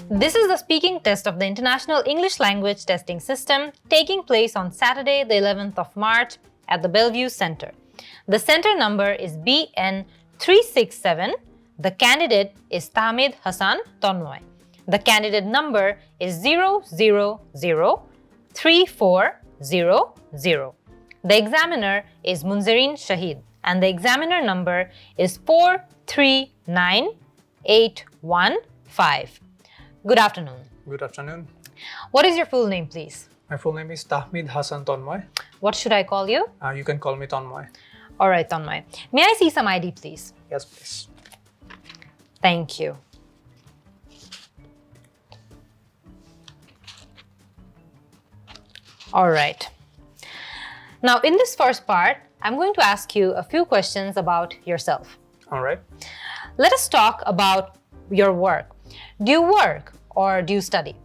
This is the speaking test of the International English Language Testing System taking place on Saturday, the 11th of March at the Bellevue Center. The center number is BN367. The candidate is Tahmid Hassan Tonmoy. The candidate number is 0003400. The examiner is Munzereen Shahid and the examiner number is 439815. Good afternoon. Good afternoon. What is your full name, please? My full name is Tahmid Hassan Tonmoy. What should I call you? You can call me Tonmoy. All right, Tonmoy. May I see some ID, please? Yes, please. Thank you. All right. Now, in this first part, I'm going to ask you a few questions about yourself. All right. Let us talk about your work. Do you work or do you study?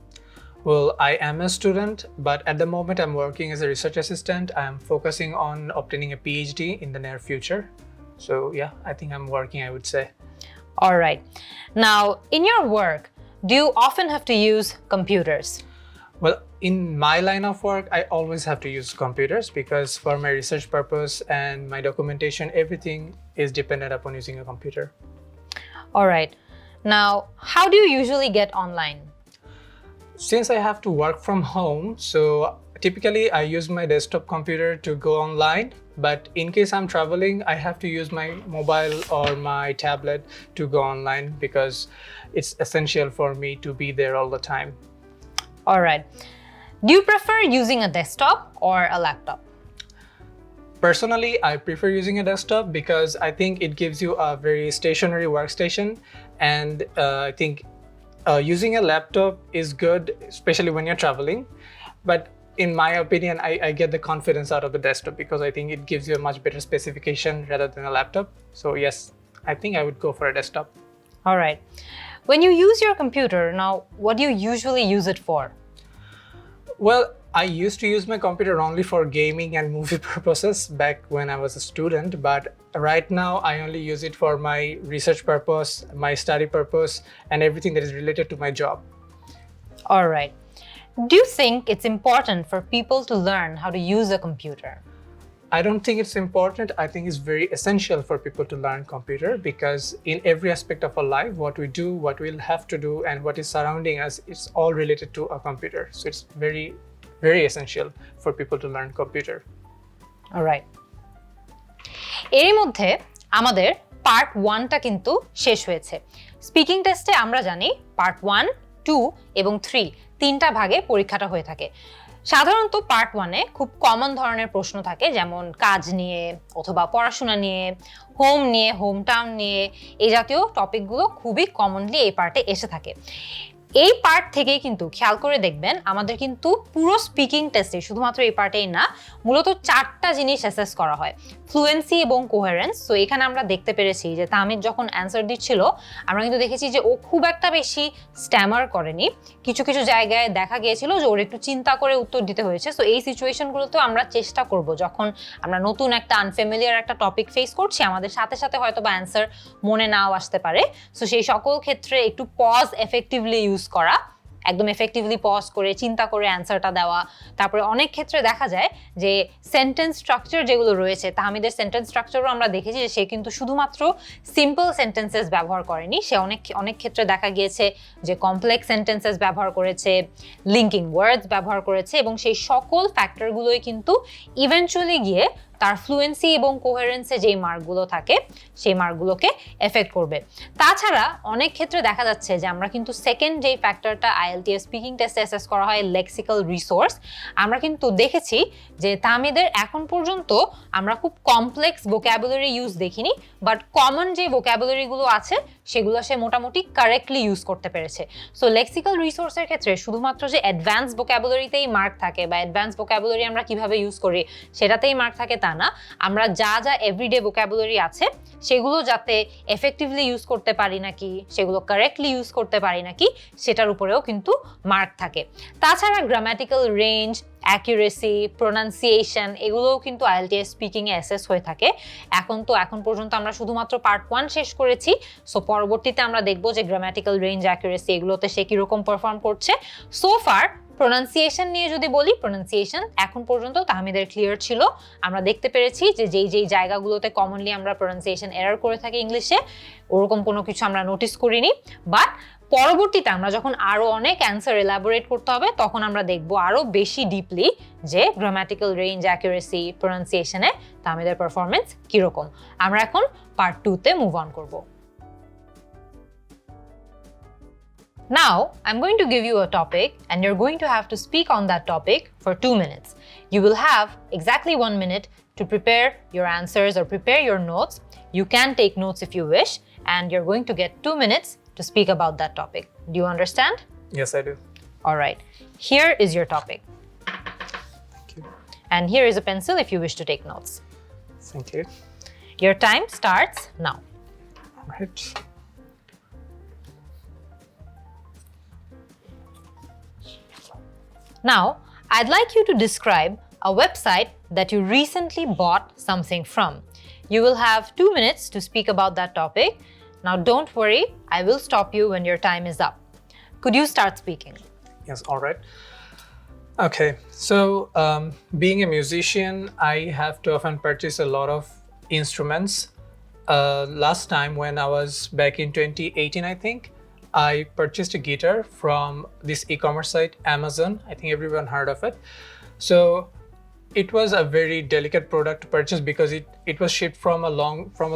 Well, I am a student, but at the moment I'm working as a research assistant. I am focusing on obtaining a PhD in the near future. So yeah, I think I'm working, I would say. All right. Now, in your work, do you often have to use computers? Well, in my line of work, I always have to use computers because for my research purpose and my documentation, everything is dependent upon using a computer. All right. Now, how do you usually get online? Since I have to work from home, so typically I use my desktop computer to go online. But in case I'm traveling, I have to use my mobile or my tablet to go online because it's essential for me to be there all the time. All right. Do you prefer using a desktop or a laptop? Personally, I prefer using a desktop because I think it gives you a very stationary workstation, and I think using a laptop is good, especially when you're traveling. But in my opinion, I get the confidence out of the desktop because I think it gives you a much better specification rather than a laptop. So yes, I think I would go for a desktop. All right. When you use your computer, now, what do you usually use it for? Well, I used to use my computer only for gaming and movie purposes back when I was a student, but right now I only use it for my research purpose, my study purpose, and everything that is related to my job. All right. Do you think it's important for people to learn how to use a computer? I don't think it's important. I think it's very essential for people to learn computer because in every aspect of our life, what we do, what we'll have to do, and what is surrounding us, it's all related to a computer. So it's very, very essential for people to learn computer. All right. এরই মধ্যে আমাদের part 1টা কিন্তু শেষ হয়েছে। Speaking টেস্টে আমরা জানি part 1, 2 এবং 3 তিনটা ভাগে পরীক্ষাটা হয়ে থাকে। সাধারণত পার্ট 1-এ খুব কমন ধরনের প্রশ্ন থাকে, যেমন কাজ নিয়ে অথবা পড়াশোনা নিয়ে, হোম নিয়ে, হোম টাউন নিয়ে, এই জাতীয় টপিকগুলো খুবই কমনলি এই পার্টে এসে থাকে। এই পার্ট থেকেই কিন্তু খেয়াল করে দেখবেন আমাদের কিন্তু পুরো স্পিকিং টেস্টে শুধুমাত্র এই পার্টেই না, মূলত 4টা জিনিস অ্যাসেস করা হয়: ফ্লুয়েন্সি এবং কোহেরেন্স। সো এখানে আমরা দেখতে পেরেছি যে তাহমিদ যখন অ্যান্সার দিচ্ছিল, আমরা কিন্তু দেখেছি যে ও খুব একটা বেশি স্ট্যামার করেনি। কিছু কিছু জায়গায় দেখা গিয়েছিল যে ওর একটু চিন্তা করে উত্তর দিতে হয়েছে। সো এই সিচুয়েশনগুলোতেও আমরা চেষ্টা করব, যখন আমরা নতুন একটা আনফ্যামিলিয়ার একটা টপিক ফেস করছি, আমাদের সাথে সাথে হয়তো বা অ্যান্সার মনে নাও আসতে পারে। সো সেই সকল ক্ষেত্রে একটু পজ এফেক্টিভলি ইউজ করা, একদম এফেক্টিভলি পজ করে চিন্তা করে অ্যান্সারটা দেওয়া। তারপরে অনেক ক্ষেত্রে দেখা যায় যে সেন্টেন্স স্ট্রাকচার যেগুলো রয়েছে, তাহমিদের সেন্টেন্স স্ট্রাকচারও আমরা দেখেছি যে সে কিন্তু শুধুমাত্র সিম্পল সেন্টেন্সেস ব্যবহার করেনি, সে অনেক ক্ষেত্রে দেখা গিয়েছে যে কমপ্লেক্স সেন্টেন্সেস ব্যবহার করেছে, লিঙ্কিং ওয়ার্ডস ব্যবহার করেছে, এবং সেই সকল ফ্যাক্টরগুলোই কিন্তু ইভেন্চুয়ালি গিয়ে তার ফ্লুয়েন্সি এবং কোহেরেন্সে যেই মার্কগুলো থাকে সেই মার্কগুলোকে এফেক্ট করবে। তাছাড়া অনেক ক্ষেত্রে দেখা যাচ্ছে যে আমরা কিন্তু সেকেন্ড যেই ফ্যাক্টরটা IELTS স্পিকিং টেস্টে অ্যাসেস করা হয়, লেক্সিক্যাল রিসোর্স, আমরা কিন্তু দেখেছি যে তাহমিদের এখন পর্যন্ত আমরা খুব কমপ্লেক্স ভোক্যাবুলারি ইউজ দেখিনি, বাট কমন যে ভোক্যাবুলারিগুলো আছে সেগুলো সে মোটামুটি কারেক্টলি ইউজ করতে পেরেছে। সো লেক্সিক্যাল রিসোর্সের ক্ষেত্রে শুধুমাত্র যে অ্যাডভান্স ভোক্যাবুলারিতেই মার্ক থাকে বা অ্যাডভান্স ভোক্যাবুলারি আমরা কিভাবে ইউজ করি সেটাতেই মার্ক থাকে তা না, আমরা যা যা এভরিডে ভোক্যাবুলারি আছে সেগুলো যাতে এফেক্টিভলি ইউজ করতে পারি নাকি, সেগুলো কারেক্টলি ইউজ করতে পারি নাকি, সেটার উপরেও কিন্তু মার্ক থাকে। তাছাড়া গ্রামাটিক্যাল রেঞ্জ, অ্যাকুরেসি, প্রোনাউন্সিয়েশন এগুলোও কিন্তু IELTS স্পিকিংয়ে অ্যাসেস হয়ে থাকে। এখন পর্যন্ত আমরা শুধুমাত্র পার্ট 1 শেষ করেছি, সো পরবর্তীতে আমরা দেখব যে গ্রামাটিক্যাল রেঞ্জ, অ্যাকুরেসি এগুলোতে সে কীরকম পারফর্ম করছে। সো ফার প্রোনাউন্সিয়েশন নিয়ে যদি বলি, প্রোনাউন্সিয়েশন এখন পর্যন্ত তাহমিদের ক্লিয়ার ছিল। আমরা দেখতে পেরেছি যে যেই জায়গাগুলোতে কমনলি আমরা প্রোনাউন্সিয়েশন এরর করে থাকি ইংলিশে, ওরকম কোনো কিছু আমরা নোটিস করিনি। বাট পরবর্তীতে আমরা যখন আরও অনেক অ্যান্সার এলাবোরেট করতে হবে, তখন আমরা দেখব আরও বেশি ডিপলি যে গ্রামাটিক্যাল রেঞ্জ, অ্যাকুরেসি, প্রোনাউন্সিয়েশনে তাহমিদের পারফরমেন্স কীরকম। আমরা এখন পার্ট 2-তে মুভ অন করব। Now, I'm going to give you a topic and you're going to have to speak on that topic for 2 minutes. You will have exactly 1 minute to prepare your answers or prepare your notes. You can take notes if you wish, and you're going to get 2 minutes to speak about that topic. Do you understand? Yes, I do. All right. Here is your topic. Thank you. And here is a pencil if you wish to take notes. Thank you. Your time starts now. All right. Now, I'd like you to describe a website that you recently bought something from. You will have 2 minutes to speak about that topic. Now, don't worry, I will stop you when your time is up. Could you start speaking? Yes, all right. Okay, so being a musician, I have to often purchase a lot of instruments. Last time when I was back in 2018, I think, I purchased a guitar from this e-commerce site, Amazon. I think everyone heard of it. So it was a very delicate product to purchase because it was shipped from a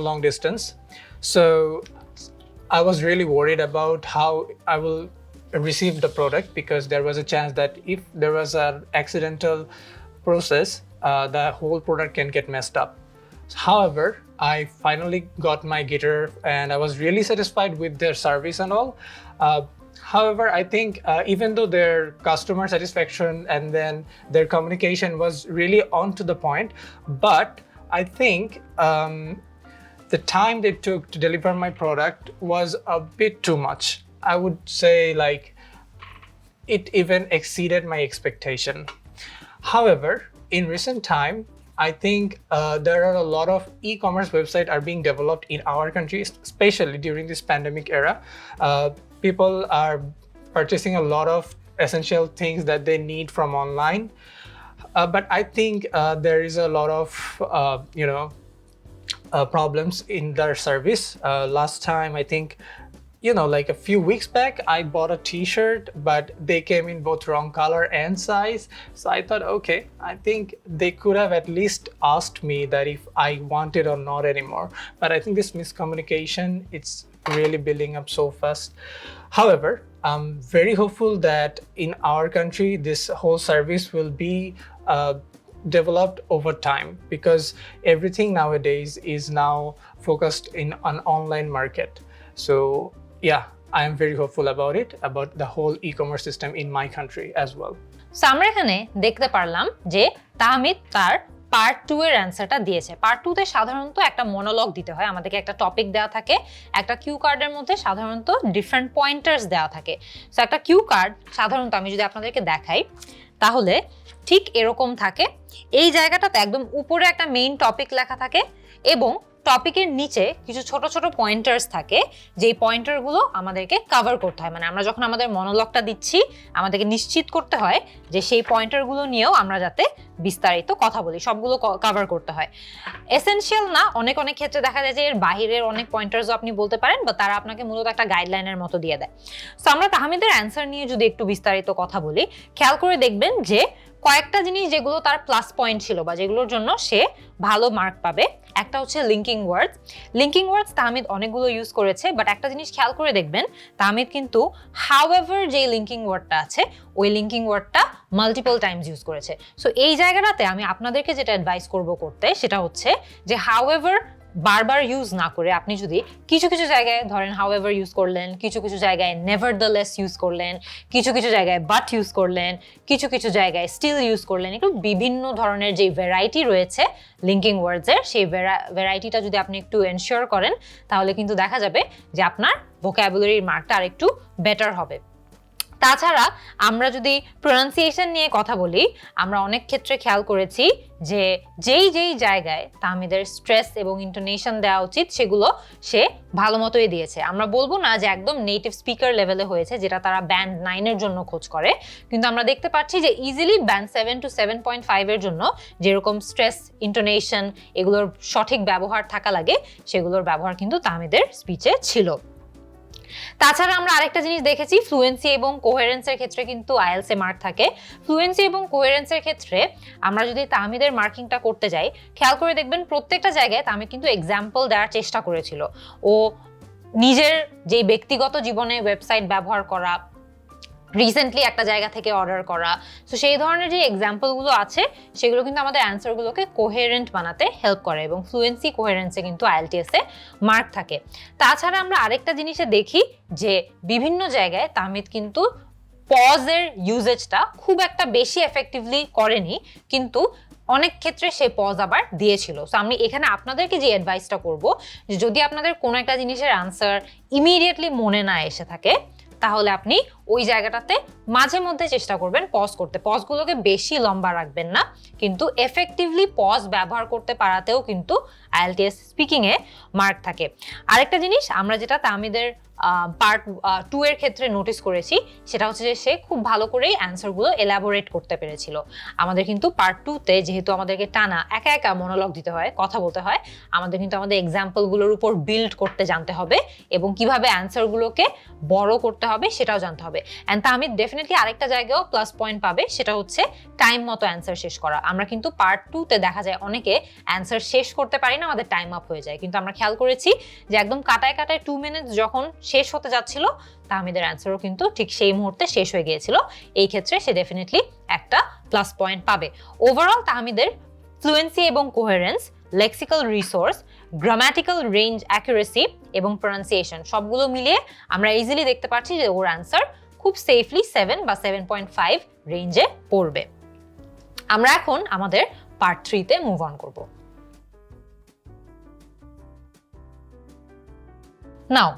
long distance. So I was really worried about how I will receive the product, because there was a chance that if there was an accidental process, the whole product can get messed up. However, I finally got my guitar and I was really satisfied with their service and all. However, I think even though their customer satisfaction and then their communication was really on to the point, but I think the time they took to deliver my product was a bit too much. I would say like it even exceeded my expectation. However, in recent time, I think there are a lot of e-commerce websites are being developed in our country, especially during this pandemic era. People are purchasing a lot of essential things that they need from online. But I think there is a lot of, problems in their service. Last time, I think, like a few weeks back, I bought a t-shirt, but they came in both wrong color and size. So I thought, okay, I think they could have at least asked me that if I want it or not anymore. But I think this miscommunication, it's really building up so fast. However, I'm very hopeful that in our country, this whole service will be developed over time, because everything nowadays is now focused in an online market. So yeah, I am very hopeful about it, about the whole e-commerce system in my country as well. So আমরা এখানে দেখতে পারলাম যে তাহমিদ তার part 2 এর অ্যান্সারটা দিয়েছে। Part 2 তে সাধারণত একটা মনোলগ দিতে হয়, আমাদেরকে একটা টপিক দেওয়া থাকে, একটা কিউ কার্ডের মধ্যে সাধারণত ডিফারেন্ট পয়েন্টার্স দেওয়া থাকে। সো একটা কিউ কার্ড সাধারণত আমি যদি আপনাদেরকে দেখাই, তাহলে ঠিক এরকম থাকে। এই জায়গাটাতে একদম উপরে একটা মেইন টপিক লেখা থাকে এবং টপিকের নিচে কিছু ছোট ছোট পয়েন্টার্স থাকে, যেই পয়েন্টারগুলো আমাদেরকে কভার করতে হয়। মানে আমরা যখন আমাদের মনোলগটা দিচ্ছি, আমাদেরকে নিশ্চিত করতে হয় যে সেই পয়েন্টারগুলো নিয়েও আমরা যাতে বিস্তারিত কথা বলি, সবগুলো কভার করতে হয়। এসেনশিয়াল না, অনেক ক্ষেত্রে দেখা যায় যে এর বাহিরের অনেক পয়েন্টার্সও আপনি বলতে পারেন, বা তারা আপনাকে মূলত একটা গাইডলাইনের মতো দিয়ে দেয়। সো আমরা তাহমিদের অ্যান্সার নিয়ে যদি একটু বিস্তারিত কথা বলি, খেয়াল করে দেখবেন যে কয়েকটা জিনিস যেগুলো তার প্লাস পয়েন্ট ছিল বা যেগুলোর জন্য সে ভালো মার্ক পাবে, একটা হচ্ছে লিঙ্কিং ওয়ার্ডস। লিঙ্কিং ওয়ার্ডস তাহমিদ অনেকগুলো ইউজ করেছে, বাট একটা জিনিস খেয়াল করে দেখবেন, তাহমিদ কিন্তু হাউএভার যে লিঙ্কিং ওয়ার্ডটা আছে, ওই লিঙ্কিং ওয়ার্ডটা মাল্টিপল টাইমস ইউজ করেছে। সো এই জায়গাটাতে আমি আপনাদেরকে যেটা অ্যাডভাইস করব করতে, সেটা হচ্ছে যে হাউএভার বারবার ইউজ না করে আপনি যদি কিছু কিছু জায়গায় ধরেন হাউএভার ইউজ করলেন, কিছু কিছু জায়গায় নেভারদ্যালেস ইউজ করলেন, কিছু কিছু জায়গায় বাট ইউজ করলেন, কিছু কিছু জায়গায় স্টিল ইউজ করলেন, একটু বিভিন্ন ধরনের যে ভ্যারাইটি রয়েছে লিঙ্কিং ওয়ার্ডসের, সেই ভ্যারাইটিটা যদি আপনি একটু এনশিওর করেন, তাহলে কিন্তু দেখা যাবে যে আপনার ভোকাবুলারির মার্কটা আরেকটু বেটার হবে। তাছাড়া আমরা যদি প্রোনাউন্সিয়েশন নিয়ে কথা বলি, আমরা অনেক ক্ষেত্রে খেয়াল করেছি যে যেই জায়গায় তাহমিদের স্ট্রেস এবং ইন্টোনেশন দেওয়া উচিত সেগুলো সে ভালো মতোই দিয়েছে। আমরা বলবো না যে একদম নেটিভ স্পিকার লেভেলে হয়েছে, যেটা তারা ব্যান্ড 9 এর জন্য খোঁজ করে, কিন্তু আমরা দেখতে পাচ্ছি যে ইজিলি ব্যান্ড 7 to 7.5 এর জন্য যেরকম স্ট্রেস, ইন্টোনেশন এগুলোর সঠিক ব্যবহার থাকা লাগে, সেগুলোর ব্যবহার কিন্তু তাহমিদের স্পিচে ছিল। তাছাড়া আমরা আরেকটা জিনিস দেখেছি, ফ্লুয়েন্সি এবং কোহেরেন্সের ক্ষেত্রে কিন্তু আইএলটিএস এ মার্ক থাকে। ফ্লুয়েন্সি এবং কোহেরেন্সের ক্ষেত্রে আমরা যদি তাহমিদের মার্কিংটা করতে যাই, খেয়াল করে দেখবেন প্রত্যেকটা জায়গায় তাহমিদ কিন্তু এক্সাম্পল দেওয়ার চেষ্টা করেছিল। ও নিজের যে ব্যক্তিগত জীবনে ওয়েবসাইট ব্যবহার করা, রিসেন্টলি একটা জায়গা থেকে অর্ডার করা, সো সেই ধরনের যে এক্সাম্পলগুলো আছে সেগুলো কিন্তু আমাদের অ্যান্সারগুলোকে কোহেরেন্ট বানাতে হেল্প করে, এবং ফ্লুয়েন্সি কোহেরেন্সে কিন্তু আইএলটিএস এ মার্ক থাকে। তাছাড়া আমরা আরেকটা জিনিসে দেখি যে বিভিন্ন জায়গায় তাহমিদ কিন্তু পজের ইউজেজটা খুব একটা বেশি এফেক্টিভলি করেনি, কিন্তু অনেক ক্ষেত্রে সে পজ আবার দিয়েছিল। সো আমি এখানে আপনাদেরকে যে অ্যাডভাইসটা করব, যে যদি আপনাদের কোনো একটা জিনিসের আনসার ইমিডিয়েটলি মনে না এসে থাকে, তাহলে আপনি ওই জায়গাটাতে মাঝে মধ্যে চেষ্টা করবেন পজ করতে। পজগুলোকে বেশি লম্বা রাখবেন না, কিন্তু এফেক্টিভলি পজ ব্যবহার করতে পারাতেও কিন্তু আইএলটিএস স্পিকিং এ মার্ক থাকে। আরেকটা জিনিস আমরা যেটা তাহমিদের পার্ট 2 এর ক্ষেত্রে নোটিস করেছি, সেটা হচ্ছে যে সে খুব ভালো করেই অ্যান্সারগুলো এলাবোরেট করতে পেরেছিল। আমাদের কিন্তু পার্ট 2 তে যেহেতু আমাদেরকে টানা একা একা মনোলগ দিতে হয়, কথা বলতে হয়, আমাদের কিন্তু আমাদের এক্সাম্পলগুলোর উপর বিল্ড করতে জানতে হবে, এবং কিভাবে অ্যান্সারগুলোকে বড় করতে হবে সেটাও জানতে হবে। অ্যান্ড তাহমিদ ডেফিনেটলি আরেকটা জায়গায়ও প্লাস পয়েন্ট পাবে, সেটা হচ্ছে টাইম মতো অ্যান্সার শেষ করা। আমরা কিন্তু পার্ট 2 তে দেখা যায় অনেকে অ্যান্সার শেষ করতে পারি না, আমাদের টাইম আপ হয়ে যায়, কিন্তু আমরা খেয়াল করেছি যে একদম কাটায় 2 মিনিটস যখন শেষ হতে যাচ্ছিল, তাহমিদের অ্যান্সারও কিন্তু ঠিক সেই মুহূর্তে শেষ হয়ে গিয়েছিল। এই ক্ষেত্রে সে ডেফিনেটলি একটা প্লাস পয়েন্ট পাবে। ওভারঅল তাহমিদের ফ্লুয়েন্সি এবং coherence, lexical resource, grammatical range accuracy এবং প্রোনাউন্সিয়েশন সবগুলো মিলিয়ে আমরা ইজিলি দেখতে পাচ্ছি যে ওর অ্যান্সার খুব সেফলি 7 বা 7.5 রেঞ্জে পড়বে। আমরা এখন আমাদের পার্ট 3 তে মুভ অন করব। Now,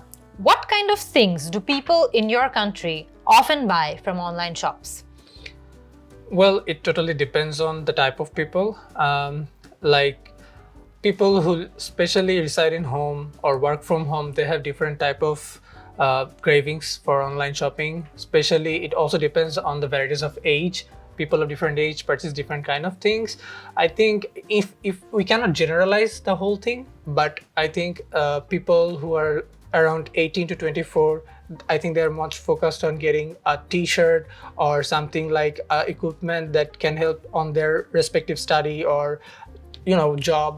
what kind of things do people in your country often buy from online shops? Well, it totally depends on the type of people. Like people who especially reside in home or work from home, they have different type of cravings for online shopping. Especially, it also depends on the varieties of age. People of different age purchase different kind of things. I think if we cannot generalize the whole thing, but I think people who are around 18 to 24, I think they're much focused on getting a t-shirt or something like equipment that can help on their respective study or job.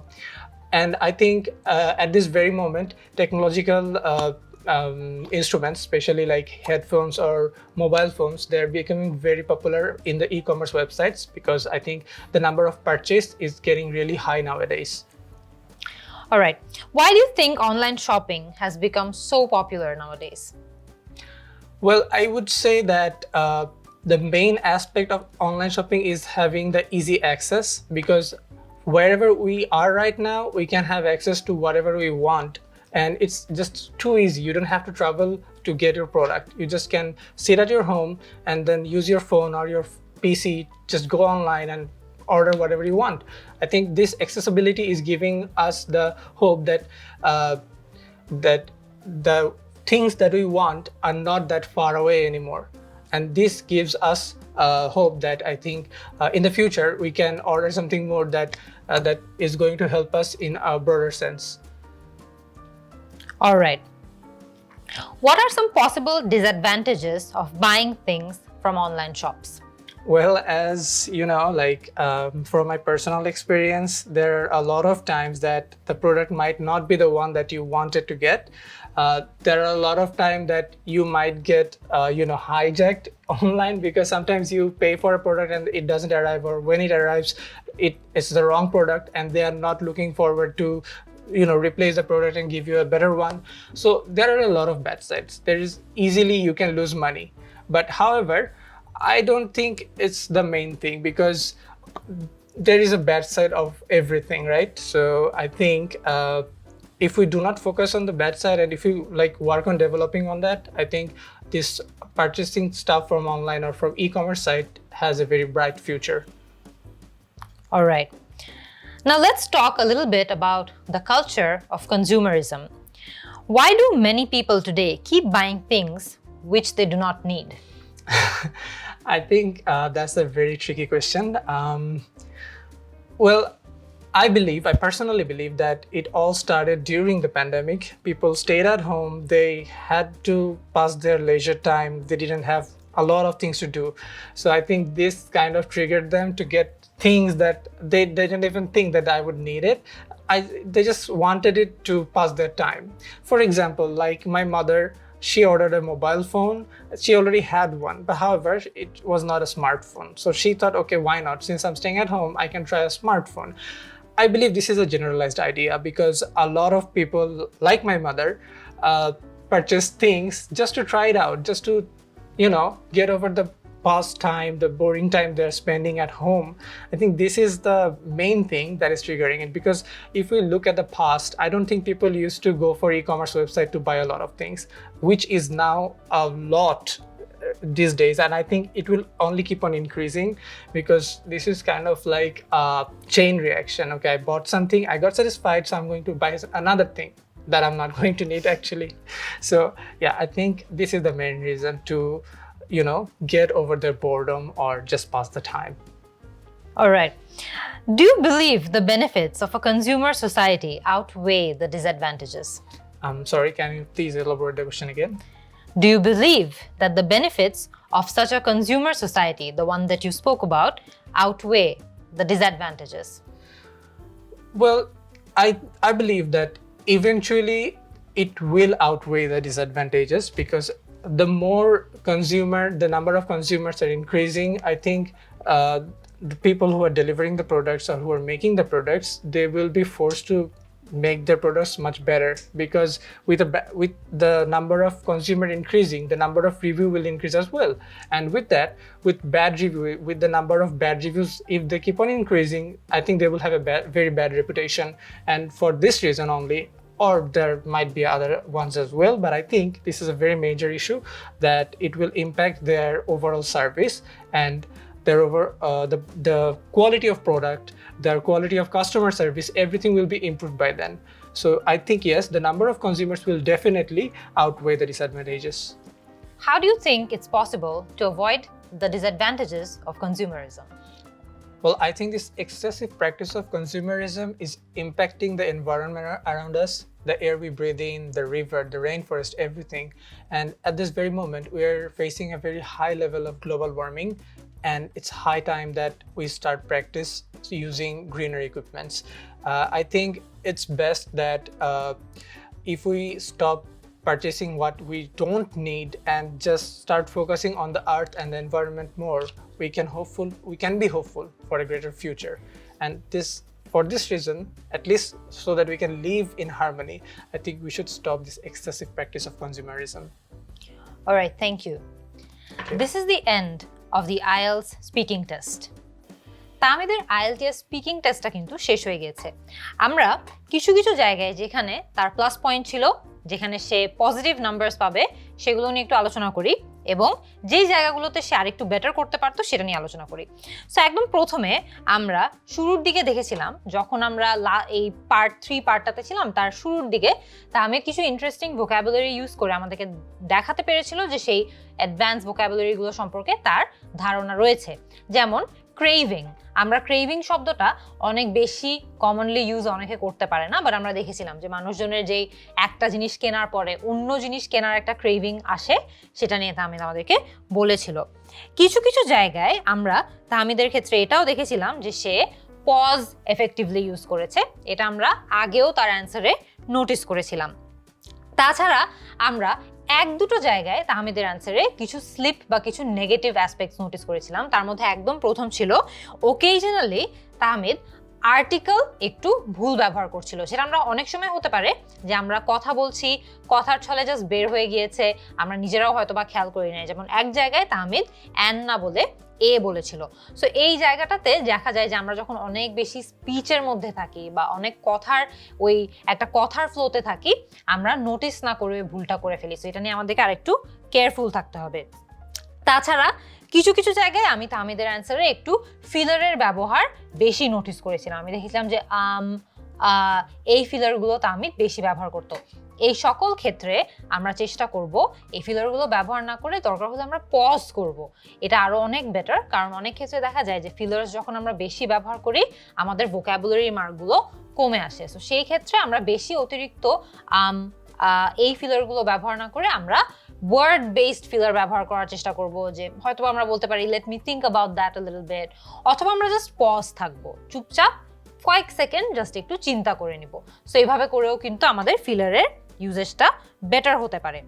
And I think at this very moment, technological instruments, especially like headphones or mobile phones, they're becoming very popular in the e-commerce websites, because I think the number of purchase is getting really high nowadays. All right. Why do you think online shopping has become so popular nowadays? Well, I would say that the main aspect of online shopping is having the easy access, because wherever we are right now, we can have access to whatever we want. And it's just too easy. You don't have to travel to get your product. You just can sit at your home and then use your phone or your PC, just go online and order whatever you want. I think this accessibility is giving us the hope that that the things that we want are not that far away anymore. And this gives us hope that I think in the future we can order something more that is going to help us in a broader sense. All right. What are some possible disadvantages of buying things from online shops? Well, as you know, like from my personal experience, there are a lot of times that the product might not be the one that you wanted to get. There are a lot of time that you might get hijacked online, because sometimes you pay for a product and it doesn't arrive, or when it arrives it's the wrong product and they are not looking forward to replace the product and give you a better one. So there are a lot of bad sides. There is easily you can lose money. But however, I don't think it's the main thing, because there is a bad side of everything, right? So I think if we do not focus on the bad side, and if you like work on developing on that, I think this purchasing stuff from online or from e-commerce site has a very bright future. All right. Now let's talk a little bit about the culture of consumerism. Why do many people today keep buying things which they do not need? I think that's a very tricky question. Well, I personally believe that it all started during the pandemic. People stayed at home, they had to pass their leisure time, they didn't have a lot of things to do. So I think this kind of triggered them to get things that they didn't even think that I would need it. They just wanted it to pass their time. For example, like my mother, she ordered a mobile phone. She already had one, but however, it was not a smartphone. So she thought, okay, why not? Since I'm staying at home, I can try a smartphone. I believe this is a generalized idea because a lot of people, like my mother, purchase things just to try it out, just to, get over the past time, the boring time they're spending at home. I think this is the main thing that is triggering it, because if we look at the past, I don't think people used to go for e-commerce website to buy a lot of things, which is now a lot these days, and I think it will only keep on increasing because this is kind of like a chain reaction. Okay, I bought something, I got satisfied, so I'm going to buy another thing that I'm not going to need actually. So yeah, I think this is the main reason to get over their boredom or just pass the time. All right. Do you believe the benefits of a consumer society outweigh the disadvantages? I'm sorry, can you please elaborate the question again? Do you believe that the benefits of such a consumer society, the one that you spoke about, outweigh the disadvantages? Well, I believe that eventually it will outweigh the disadvantages, because the number of consumers are increasing. I think the people who are delivering the products or who are making the products, they will be forced to make their products much better, because with the number of consumer increasing, the number of review will increase as well. And with that, with the number of bad reviews, if they keep on increasing, I think they will have a very bad reputation. And for this reason only, or there might be other ones as well, but I think this is a very major issue, that it will impact their overall service and their the quality of product, their quality of customer service, everything will be improved by then. So I think yes, the number of consumers will definitely outweigh the disadvantages. How do you think it's possible to avoid the disadvantages of consumerism? Well, I think this excessive practice of consumerism is impacting the environment around us, the air we breathe in, the river, the rainforest, everything. And at this very moment, we're facing a very high level of global warming, and it's high time that we start practice using greener equipments. I think it's best that if we stop purchasing what we don't need and just start focusing on the earth and the environment more, we can be hopeful for a greater future. And for this reason, at least so that we can live in harmony, I think we should stop this excessive practice of consumerism. All right, thank you. Okay. This is the end of the IELTS speaking test. তামিদের IELTS speaking টেস্টটা কিন্তু শেষ হয়ে গেছে। আমরা কিছু জায়গায় যেখানে তার প্লাস পয়েন্ট ছিল, যেখানে সে পজিটিভ নাম্বারস পাবে, সেগুলো নিয়ে একটু আলোচনা করি, এবং যেই জায়গাগুলোতে সে আরেকটু বেটার করতে পারতো সেটা নিয়ে আলোচনা করি। সো একদম প্রথমে আমরা শুরুর দিকে দেখেছিলাম, যখন আমরা এই পার্ট 3 পার্টটাতে ছিলাম, তার শুরুর দিকে তামিদ কিছু ইন্টারেস্টিং ভোকাবুলারি ইউজ করে আমাদেরকে দেখাতে পেরেছিল যে সেই অ্যাডভান্স ভোকাবুলারিগুলো সম্পর্কে তার ধারণা রয়েছে। যেমন ক্রেভিং, আমরা ক্রেভিং শব্দটা অনেক বেশি কমনলি ইউজ অনেকে করতে পারে না, বাট আমরা দেখেছিলাম যে মানুষজনের যেই একটা জিনিস কেনার পরে অন্য জিনিস কেনার একটা ক্রেভিং আসে, সেটা নিয়ে তাহমিদ আমাদেরকে বলেছিল। কিছু জায়গায় আমরা তাহমিদের ক্ষেত্রে এটাও দেখেছিলাম যে সে পজ এফেক্টিভলি ইউজ করেছে, এটা আমরা আগেও তার অ্যান্সারে নোটিস করেছিলাম। তাছাড়া আমরা এক দুটো জায়গায় তাহমিদের অ্যান্সারে কিছু স্লিপ বা কিছু নেগেটিভ অ্যাসপেক্টস নোটিস করেছিলাম। তার মধ্যে একদম প্রথম ছিল ওকেজনালি তাহমিদ আর্টিকেল একটু ভুল ব্যবহার করছিল। সেটা আমরা অনেক সময় হতে পারে যে আমরা কথা বলছি, কথার ছলে জাস্ট বের হয়ে গিয়েছে, আমরা নিজেরাও হয়তো বা খেয়াল করি নাই। যেমন এক জায়গায় তাহমিদ অ্যান না বলে এ বলেছিল। সো এই জায়গাটাতে দেখা যায় যে আমরা যখন অনেক বেশি স্পিচের মধ্যে থাকি বা অনেক কথার একটা কথার ফ্লোতে থাকি, আমরা নোটিস না করে ভুলটা করে ফেলি। সো এটা নিয়ে আমাদেরকে আরেকটু কেয়ারফুল থাকতে হবে। তাছাড়া কিছু কিছু জায়গায় আমি তাহমিদের অ্যান্সারে একটু ফিলারের ব্যবহার বেশি নোটিস করেছিলাম। আমি দেখেছিলাম যে এই ফিলারগুলো তাহমিদ বেশি ব্যবহার করতো। এই সকল ক্ষেত্রে আমরা চেষ্টা করব এই ফিলারগুলো ব্যবহার না করে দরকার হলে আমরা পজ করব, এটা আরো অনেক বেটার। কারণ অনেক ক্ষেত্রে দেখা যায় যে ফিলার্স যখন আমরা বেশি ব্যবহার করি আমাদের ভোকাবুলারি মার্কগুলো কমে আসে। সো সেই ক্ষেত্রে আমরা বেশি অতিরিক্ত এই ফিলারগুলো ব্যবহার না করে আমরা ওয়ার্ড বেসড ফিলার ব্যবহার করার চেষ্টা করব। যে হয়তো আমরা বলতে পারি let me think about that a little bit, অথবা আমরা জাস্ট পজ থাকবো, চুপচাপ কয়েক সেকেন্ড জাস্ট একটু চিন্তা করে নিব। সো এইভাবে করেও কিন্তু আমাদের ফিলারের ইউজেসটা বেটার হতে পারে।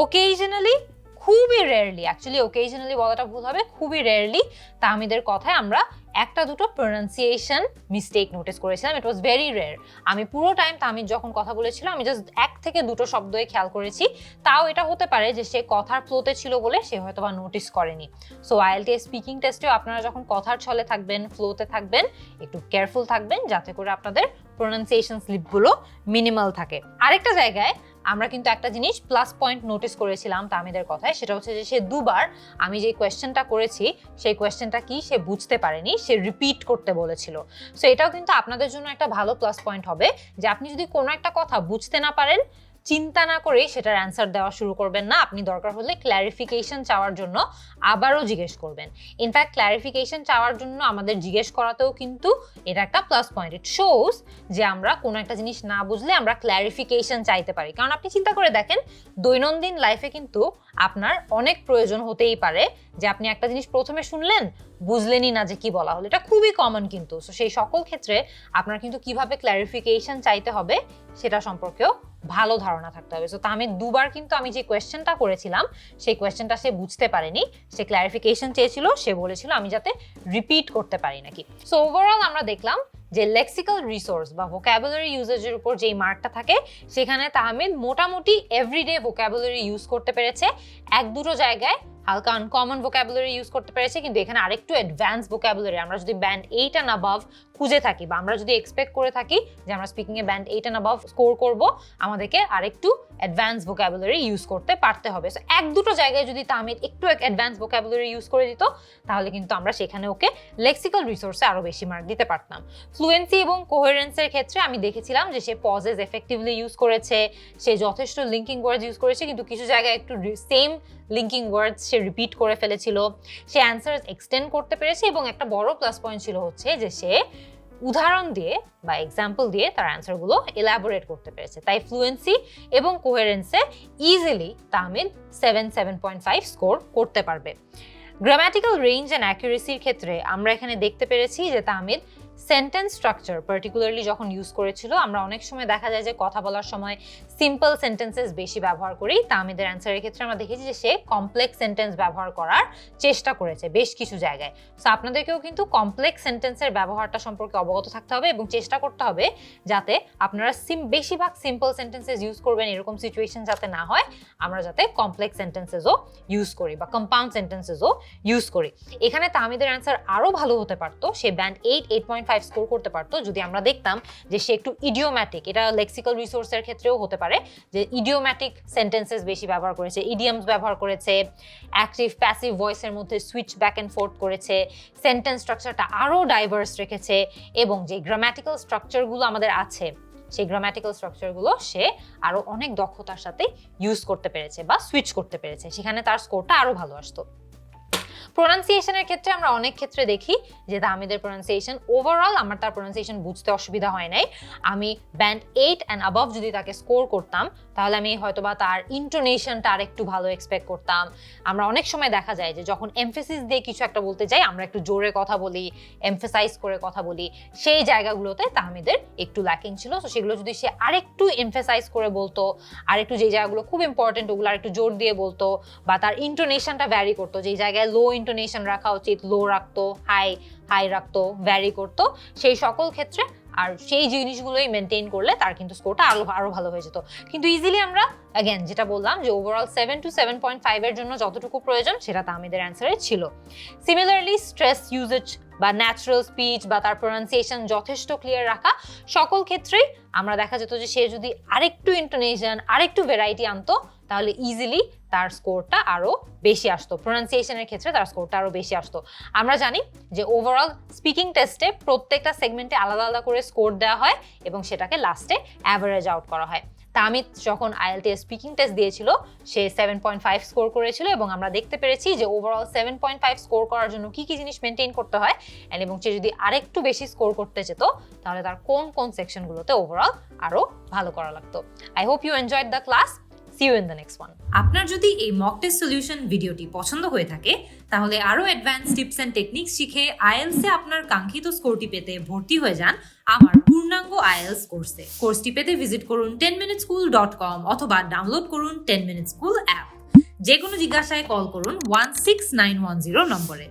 ওকেজনালি, খুবই রেয়ারলি, অ্যাকচুয়ালি ওকেজনালি বলাটা ভুল হবে, খুবই রেয়ারলি তাহমিদের কথায় আমরা একটা দুটো প্রোনাউন্সিয়েশন মিস্টেক নোটিস করেছিলাম। ইট ওয়াজ ভেরি রেয়ার। আমি পুরো টাইম তাহমিদ যখন কথা বলেছিল আমি জাস্ট 1 থেকে 2টো শব্দই খেয়াল করেছি। তাও এটা হতে পারে যে সে কথার ফ্লোতে ছিল বলে সে হয়তো বা নোটিস করেনি। সো IELTS স্পিকিং টেস্টেও আপনারা যখন কথার ছলে থাকবেন, ফ্লোতে থাকবেন, একটু কেয়ারফুল থাকবেন যাতে করে আপনাদের প্রোনাউন্সিয়েশন স্লিপগুলো মিনিমাল থাকে। আরেকটা জায়গায় আমরা কিন্তু একটা জিনিস প্লাস পয়েন্ট নোটিস করেছিলাম তাহমিদের কথায়, সেটা হচ্ছে যে সে দুবার আমি যে কোয়েশ্চেনটা করেছি সেই কোয়েশ্চেনটা কি সে বুঝতে পারেনি, সে রিপিট করতে বলেছিল। সো এটাও কিন্তু আপনাদের জন্য একটা ভালো প্লাস পয়েন্ট হবে যে আপনি যদি কোনো একটা কথা বুঝতে না পারেন, চিন্তা না করেই সেটার অ্যান্সার দেওয়া শুরু করবেন না। আপনি দরকার হলে ক্ল্যারিফিকেশন চাওয়ার জন্য আবারও জিজ্ঞেস করবেন। ইনফ্যাক্ট ক্ল্যারিফিকেশন চাওয়ার জন্য আমাদের জিজ্ঞেস করাতেও কিন্তু এটা একটা প্লাস পয়েন্ট। ইট শোজ যে আমরা কোনো একটা জিনিস না বুঝলে আমরা ক্ল্যারিফিকেশন চাইতে পারি। কারণ আপনি চিন্তা করে দেখেন, দৈনন্দিন লাইফে কিন্তু আপনার অনেক প্রয়োজন হতেই পারে যে আপনি একটা জিনিস প্রথমে শুনলেন, বুঝলেনই না যে কি বলা হলো। এটা খুবই কমন কিন্তু। সো সেই সকল ক্ষেত্রে আপনার কিন্তু কিভাবে ক্ল্যারিফিকেশন চাইতে হবে সেটা সম্পর্কেও ভালো ধারণা থাকতে হবে। সো তাহমিদ দুবার কিন্তু আমি যে কোয়েশ্চেনটা করেছিলাম সেই কোয়েশ্চেনটা সে বুঝতে পারেনি, সে ক্ল্যারিফিকেশন চেয়েছিল, সে বলেছিল আমি যাতে রিপিট করতে পারি নাকি। সো ওভারঅল আমরা দেখলাম যে লেক্সিক্যাল রিসোর্স বা ভোকাবুলারি ইউজেজের উপর যেই মার্কটা থাকে সেখানে তাহমিদ মোটামুটি এভরিডে ভোকাবুলারি ইউজ করতে পেরেছে। 1-2টো জায়গায় হালকা আনকমন ভোকাবুলারি ইউজ করতে পেরেছে, কিন্তু এখানে আরেকটু অ্যাডভান্স ভোকাবুলারি আমরা যদি ব্যান্ড 8 অ্যান্ড অ্যাবাভ খুঁজে থাকি বা আমরা যদি এক্সপেক্ট করে থাকি যে আমরা speaking a band 8 and above score করব, আমাদেরকে আরেকটু অ্যাডভান্স ভোকাবুলারি ইউজ করতে পারতে হবে। সো 1-2টো জায়গায় যদি তাহমিদ একটু অ্যাডভান্স ভোকাবুলারি ইউজ করে দিত তাহলে কিন্তু আমরা সেখানে ওকে লেক্সিক্যাল রিসোর্সে আরো বেশি মার্ক দিতে পারতাম। ফ্লুয়েন্সি এবং কোহেরেন্সের ক্ষেত্রে আমি দেখেছিলাম যে সে পজেস এফেক্টিভলি ইউজ করেছে, সে যথেষ্ট লিঙ্কিং ওয়ার্ডস ইউজ করেছে, কিন্তু কিছু জায়গায় একটু সেম লিঙ্কিং ওয়ার্ডস সে রিপিট করে ফেলেছিল। সে অ্যান্সার এক্সটেন্ড করতে পেরেছে এবং একটা বড় প্লাস পয়েন্ট ছিল হচ্ছে যে সে উদাহরণ দিয়ে বা এক্সাম্পল দিয়ে তার অ্যান্সারগুলো এলাবোরেট করতে পেরেছে। তাই ফ্লুয়েন্সি এবং কোহেরেন্সে ইজিলি তাহমিদ 7.5 স্কোর করতে পারবে। গ্রামাটিক্যাল রেঞ্জ অ্যান্ড অ্যাকুরেসির ক্ষেত্রে আমরা এখানে দেখতে পেরেছি যে তাহমিদ সেন্টেন্স স্ট্রাকচার পার্টিকুলারলি যখন ইউজ করেছিল, আমরা অনেক সময় দেখা যায় যে কথা বলার সময় সিম্পল সেন্টেন্সেস বেশি ব্যবহার করি। তাহমিদের অ্যান্সারের ক্ষেত্রে আমরা দেখেছি যে সে কমপ্লেক্স সেন্টেন্স ব্যবহার করার চেষ্টা করেছে বেশ কিছু জায়গায়। সো আপনাদেরকেও কিন্তু কমপ্লেক্স সেন্টেন্সের ব্যবহারটা সম্পর্কে অবগত থাকতে হবে এবং চেষ্টা করতে হবে যাতে আপনারা বেশিরভাগ সিম্পল সেন্টেন্সেস ইউজ করবেন এরকম সিচুয়েশন যাতে না হয়, আমরা যাতে কমপ্লেক্স সেন্টেন্সেসও ইউজ করি বা কম্পাউন্ড সেন্টেন্সেসও ইউজ করি। এখানে তাহমিদের অ্যান্সার আরও ভালো হতে পারতো, সে ব্যান্ড 8.5 স্কোর করতে পারতো যদি আমরা দেখতাম যে সে একটু ইডিওম্যাটিক, এটা লেক্সিক্যাল রিসোর্সের ক্ষেত্রেও হতে পারে যে ইডিওম্যাটিক সেন্টেন্সেস বেশি ব্যবহার করেছে, ইডিয়ামস ব্যবহার করেছে, অ্যাক্টিভ প্যাসিভ ভয়েসের মধ্যে সুইচ ব্যাক অ্যান্ড ফোর্থ করেছে, সেন্টেন্স স্ট্রাকচারটা আরও ডাইভার্স রেখেছে এবং যে গ্রামাটিক্যাল স্ট্রাকচারগুলো আমাদের আছে সেই গ্রামাটিক্যাল স্ট্রাকচারগুলো সে আরও অনেক দক্ষতার সাথে ইউজ করতে পেরেছে বা সুইচ করতে পেরেছে, সেখানে তার স্কোরটা আরও ভালো আসতো। প্রোনাউন্সিয়েশনের ক্ষেত্রে আমরা অনেক ক্ষেত্রে দেখি যে তাহমিদের প্রোনাউন্সিয়েশন ওভারঅল আমার তার প্রোনাউন্সিয়েশন বুঝতে অসুবিধা হয় নাই। আমি ব্যান্ড 8 অ্যান্ড অ্যাবভ যদি তাকে স্কোর করতাম তাহলে আমি হয়তোবা তার ইন্টোনেশনটা আর একটু ভালো এক্সপেক্ট করতাম। আমরা অনেক সময় দেখা যায় যে যখন এমফেসিস দিয়ে কিছু একটা বলতে যাই আমরা একটু জোরে কথা বলি, এমফেসাইজ করে কথা বলি, সেই জায়গাগুলোতে তাহমিদের একটু ল্যাকিং ছিল। তো সেগুলো যদি সে আরেকটু এমফেসাইজ করে বলতো, আরেকটু যেই জায়গাগুলো খুব ইম্পর্টেন্ট ওগুলো আরেকটু জোর দিয়ে বলতো, বা তার ইন্টোনেশনটা ভ্যারি করতো, যেই জায়গায় লো ইন্টোনেশন রাখা উচিত লো রাখতো, হাই রাখতো, ভ্যারি করতো, সেই সকল ক্ষেত্রে আর সেই জিনিসগুলোই মেনটেন করলে তার কিন্তু স্কোরটা আরো ভালো হয়ে যেত। কিন্তু ইজিলি আমরা অ্যাগেন যেটা বললাম যে ওভারঅল 7 to 7.5 এর জন্য যতটুকু প্রয়োজন সেটা তামিদের অ্যান্সারে ছিল। সিমিলারলি স্ট্রেস ইউজেজ বা ন্যাচারাল স্পিচ বা তার প্রোনাউন্সিয়েশন যথেষ্ট ক্লিয়ার রাখা, সকল ক্ষেত্রেই আমরা দেখা যেত যে সে যদি আরেকটু ইন্টোনেশন আরেকটু ভ্যারাইটি আনতো তাহলে ইজিলি তার স্কোরটা আরও বেশি আসতো, প্রোনাউন্সিয়েশনের ক্ষেত্রে তার স্কোরটা আরও বেশি আসতো। আমরা জানি যে ওভারঅল স্পিকিং টেস্টে প্রত্যেকটা সেগমেন্টে আলাদা আলাদা করে স্কোর দেওয়া হয় এবং সেটাকে লাস্টে অ্যাভারেজ আউট করা হয়। তামিদ যখন IELTS স্পিকিং টেস্ট দিয়েছিল সে 7.5 স্কোর করেছিল এবং আমরা দেখতে পেরেছি যে ওভারঅল 7.5 স্কোর করার জন্য কি কি জিনিস মেনটেন করতে হয় এবং সে যদি আরেকটু বেশি স্কোর করতে যেত তাহলে তার কোন কোন সেকশনগুলোতে ওভারঅল আরও ভালো করা লাগতো। I hope you enjoyed the class. See you in the next one. আপনার যদি এই মক টেস্ট সলিউশন ভিডিওটি পছন্দ হয়ে থাকে তাহলে আরো অ্যাডভান্স টিপস এন্ড টেকনিক্স শিখে IELTS এ আপনার কাঙ্ক্ষিত স্কোরটি পেতে ভর্তি হয়ে যান আমার পূর্ণাঙ্গ IELTS কোর্সে। কোর্সটি পেতে ভিজিট করুন 10minuteschool.com অথবা ডাউনলোড করুন 10 Minute School অ্যাপ। যে কোনো জিজ্ঞাসায় কল করুন 16910 নম্বরে।